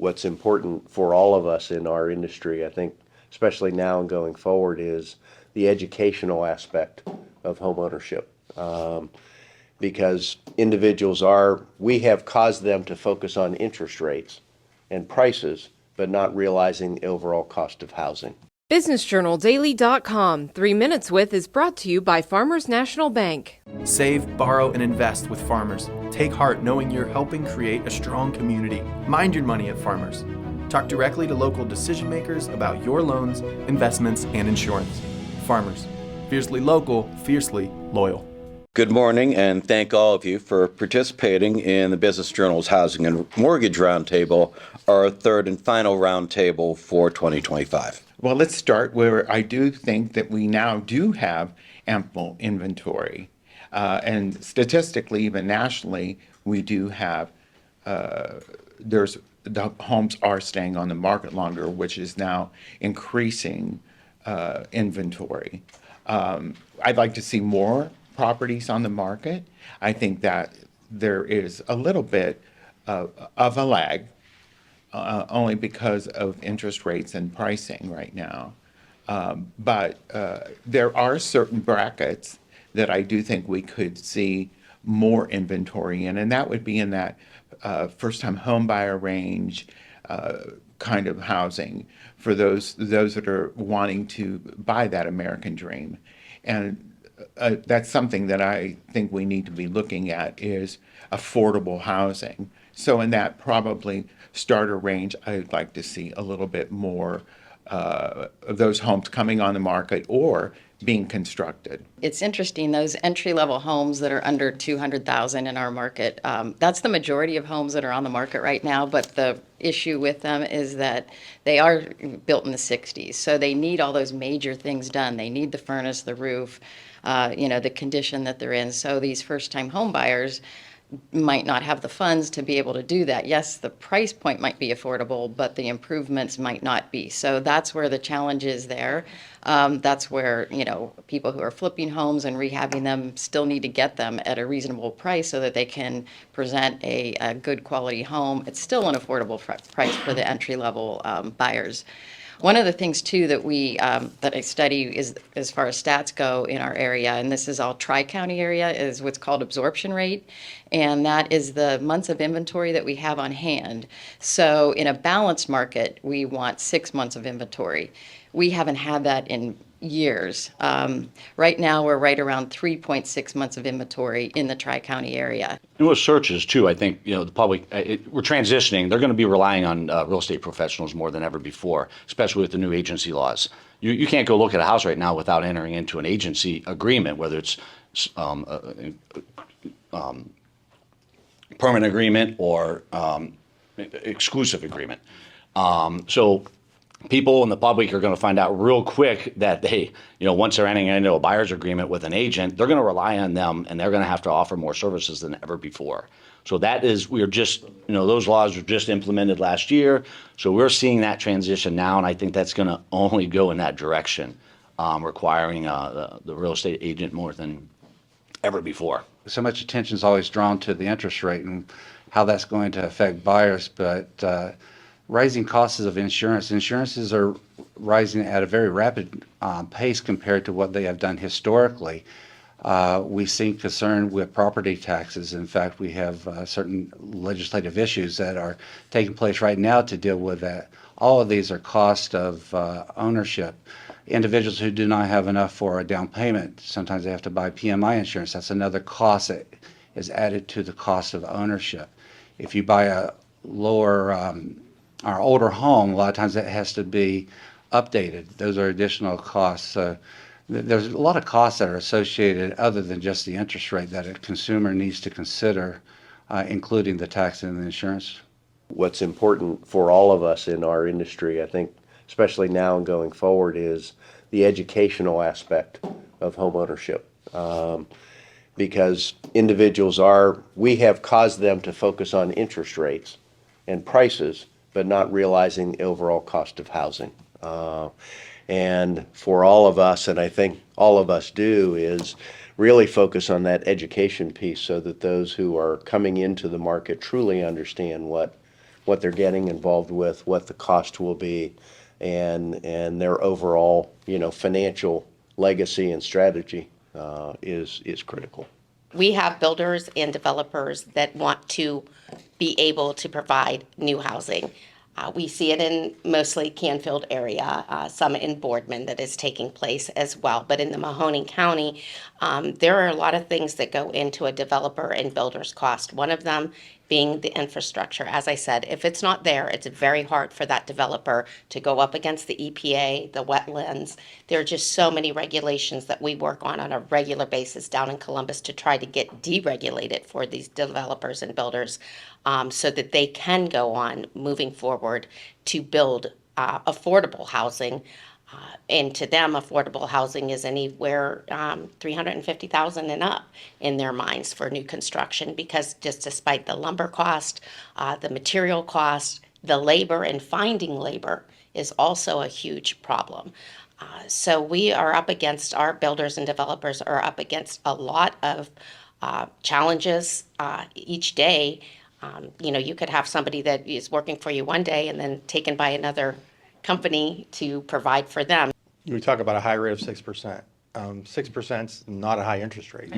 what's important for all of us in our industry, I think, especially now and going forward, is the educational aspect of home ownership. Because we have caused them to focus on interest rates and prices, but not realizing the overall cost of housing. BusinessJournalDaily.com 3 Minutes With is brought to you by Farmers National Bank. Save, borrow, and invest with Farmers. Take heart knowing you're helping create a strong community. Mind your money at Farmers. Talk directly to local decision makers about your loans, investments, and insurance. Farmers. Fiercely local, fiercely loyal. Good morning, and thank all of you for participating in the Business Journal's Housing and Mortgage Roundtable, our third and final roundtable for 2025. Well, let's start where I do think that we now do have ample inventory. And statistically, even nationally, we do have, the homes are staying on the market longer, which is now increasing inventory. I'd like to see more properties on the market. I think that there is a little bit of a lag, only because of interest rates and pricing right now. But there are certain brackets that I do think we could see more inventory in, and that would be in that first-time home buyer range kind of housing for those that are wanting to buy that American dream. And that's something that I think we need to be looking at, is affordable housing. So in that probably starter range, I'd like to see a little bit more of those homes coming on the market or being constructed. It's interesting, those entry-level homes that are under $200,000 in our market, that's the majority of homes that are on the market right now, but the issue with them is that they are built in the 60s, so they need all those major things done. They need the furnace, the roof, the condition that they're in. So these first-time home buyers might not have the funds to be able to do that. Yes, the price point might be affordable, but the improvements might not be. So that's where the challenge is there. That's where, people who are flipping homes and rehabbing them still need to get them at a reasonable price so that they can present a good quality home. It's still an affordable price for the entry-level buyers. One of the things too that I study is, as far as stats go in our area, and this is all tri-county area, is what's called absorption rate, and that is the months of inventory that we have on hand. So in a balanced market, we want 6 months of inventory. We haven't had that in years. Right now, we're right around 3.6 months of inventory in the tri-county area. And with searches too, I think the public, we're transitioning. They're going to be relying on real estate professionals more than ever before, especially with the new agency laws. You can't go look at a house right now without entering into an agency agreement, whether it's permanent agreement or exclusive agreement. So people in the public are going to find out real quick that once they're entering into a buyer's agreement with an agent, they're going to rely on them, and they're going to have to offer more services than ever before. So those laws were just implemented last year. So we're seeing that transition now, and I think that's going to only go in that direction, requiring the real estate agent more than ever before. So much attention is always drawn to the interest rate and how that's going to affect buyers, but rising costs of insurances are rising at a very rapid pace compared to what they have done historically. We see concern with property taxes. In fact, we have certain legislative issues that are taking place right now to deal with that. All of these are cost of ownership. Individuals who do not have enough for a down payment, sometimes they have to buy PMI insurance. That's another cost that is added to the cost of ownership. If you buy a lower our older home, a lot of times that has to be updated. Those are additional costs. So there's a lot of costs that are associated other than just the interest rate that a consumer needs to consider, including the tax and the insurance. What's important for all of us in our industry, I think, especially now and going forward, is the educational aspect of home ownership. Because we have caused them to focus on interest rates and prices, but not realizing the overall cost of housing. And for all of us, and I think all of us do, is really focus on that education piece so that those who are coming into the market truly understand what what they're getting involved with, what the cost will be, and their overall, financial legacy and strategy is critical. We have builders and developers that want to be able to provide new housing. We see it in mostly Canfield area, some in Boardman that is taking place as well. But in the Mahoning County, there are a lot of things that go into a developer and builder's cost. One of them being the infrastructure. As I said, if it's not there, it's very hard for that developer to go up against the EPA, the wetlands. There are just so many regulations that we work on a regular basis down in Columbus to try to get deregulated for these developers and builders, so that they can go on moving forward to build affordable housing. And to them, affordable housing is anywhere $350,000 and up in their minds for new construction, because just despite the lumber cost, the material cost, the labor and finding labor is also a huge problem. So we are up against, our builders and developers are up against a lot of challenges each day. You could have somebody that is working for you one day and then taken by another company to provide for them. We talk about a high rate of 6%. 6% is not a high interest rate.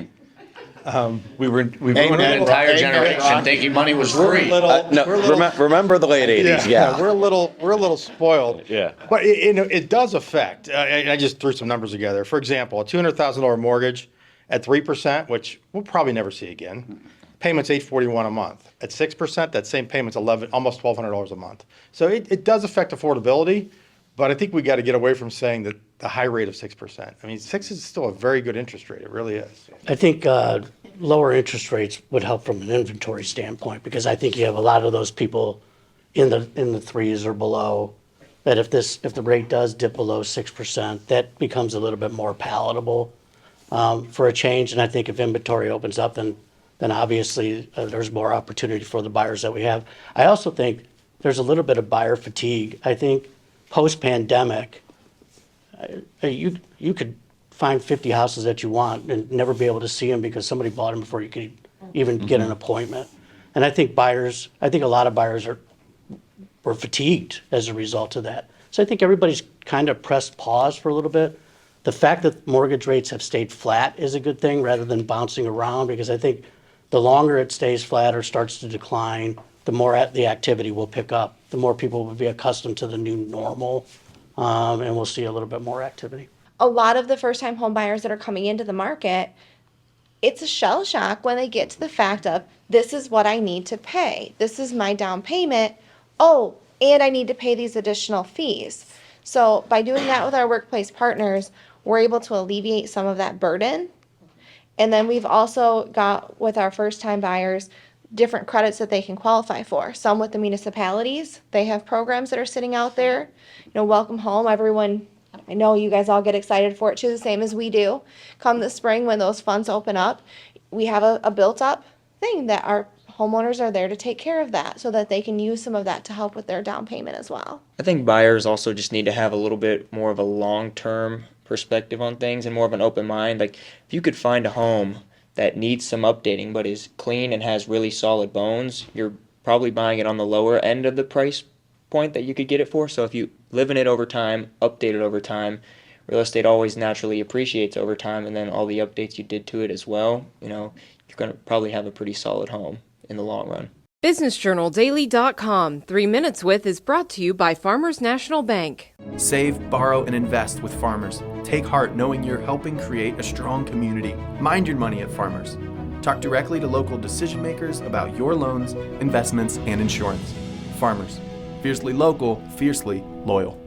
We were That entire generation thinking money was free. Remember the late 80s, yeah. we're a little spoiled. Yeah. But it does affect. I just threw some numbers together. For example, a $200,000 mortgage at 3%, which we'll probably never see again. Payment's $841 a month. At 6%, that same payment's almost $1,200 a month. So it does affect affordability, but I think we got to get away from saying that the high rate of 6%. I mean, 6 is still a very good interest rate. It really is. I think lower interest rates would help from an inventory standpoint, because I think you have a lot of those people in the threes or below, that if the rate does dip below 6%, that becomes a little bit more palatable for a change. And I think if inventory opens up, then obviously there's more opportunity for the buyers that we have. I also think there's a little bit of buyer fatigue. I think post-pandemic, you could find 50 houses that you want and never be able to see them because somebody bought them before you could even get an appointment. And I think a lot of buyers were fatigued as a result of that. So I think everybody's kind of pressed pause for a little bit. The fact that mortgage rates have stayed flat is a good thing rather than bouncing around, because I think the longer it stays flat or starts to decline, the more the activity will pick up, the more people will be accustomed to the new normal, and we'll see a little bit more activity. A lot of the first-time home buyers that are coming into the market, it's a shell shock when they get to the fact of, this is what I need to pay. This is my down payment. Oh, and I need to pay these additional fees. So by doing that with our workplace partners, we're able to alleviate some of that burden. And then we've also got, with our first-time buyers, different credits that they can qualify for. Some with the municipalities, they have programs that are sitting out there. Welcome home, everyone. I know you guys all get excited for it too, the same as we do. Come the spring when those funds open up, we have a built-up thing that our homeowners are there to take care of that, so that they can use some of that to help with their down payment as well. I think buyers also just need to have a little bit more of a long-term perspective on things and more of an open mind. Like, if you could find a home that needs some updating but is clean and has really solid bones, you're probably buying it on the lower end of the price point that you could get it for. So if you live in it over time, update it over time, real estate always naturally appreciates over time, and then all the updates you did to it as well, you're going to probably have a pretty solid home in the long run. BusinessJournalDaily.com 3 Minutes With is brought to you by Farmers National Bank. Save, borrow, and invest with Farmers. Take heart knowing you're helping create a strong community. Mind your money at Farmers. Talk directly to local decision makers about your loans, investments, and insurance. Farmers. Fiercely local, fiercely loyal.